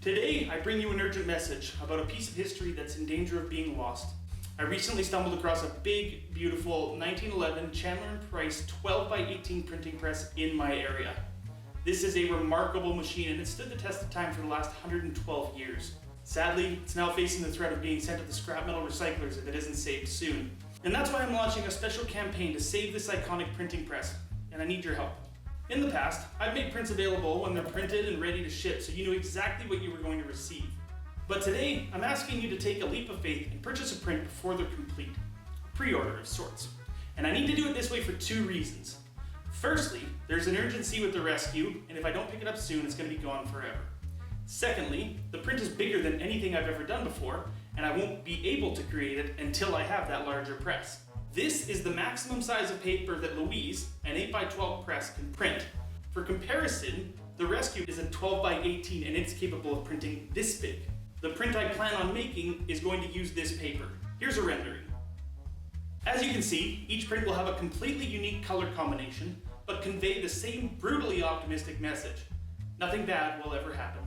Today, I bring you an urgent message about a piece of history that's in danger of being lost. I recently stumbled across a big, beautiful 1911 Chandler and Price 12 by 18 printing press in my area. This is a remarkable machine and it stood the test of time for the last 112 years. Sadly, it's now facing the threat of being sent to the scrap metal recyclers if it isn't saved soon. And that's why I'm launching a special campaign to save this iconic printing press, and I need your help. In the past, I've made prints available when they're printed and ready to ship so you knew exactly what you were going to receive. But today, I'm asking you to take a leap of faith and purchase a print before they're complete. A pre-order of sorts. And I need to do it this way for two reasons. Firstly, there's an urgency with the rescue, and if I don't pick it up soon, it's going to be gone forever. Secondly, the print is bigger than anything I've ever done before, and I won't be able to create it until I have that larger press. This is the maximum size of paper that Louise, an 8x12 press, can print. For comparison, the Rescue is a 12 by 18 and it's capable of printing this big. The print I plan on making is going to use this paper. Here's a rendering. As you can see, each print will have a completely unique color combination, but convey the same brutally optimistic message. Nothing bad will ever happen.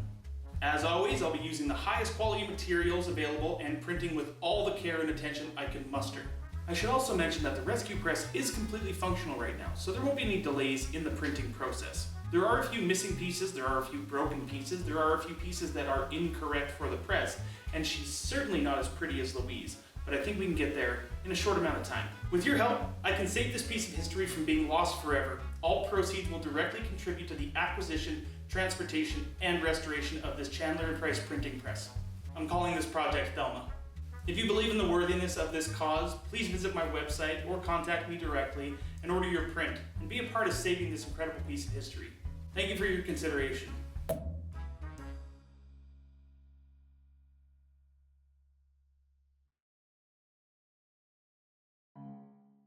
As always, I'll be using the highest quality materials available and printing with all the care and attention I can muster. I should also mention that the Rescue Press is completely functional right now, so there won't be any delays in the printing process. There are a few missing pieces, there are a few broken pieces, there are a few pieces that are incorrect for the press, and she's certainly not as pretty as Louise, but I think we can get there in a short amount of time. With your help, I can save this piece of history from being lost forever. All proceeds will directly contribute to the acquisition, transportation, and restoration of this Chandler and Price printing press. I'm calling this project Thelma. If you believe in the worthiness of this cause, please visit my website or contact me directly and order your print and be a part of saving this incredible piece of history. Thank you for your consideration.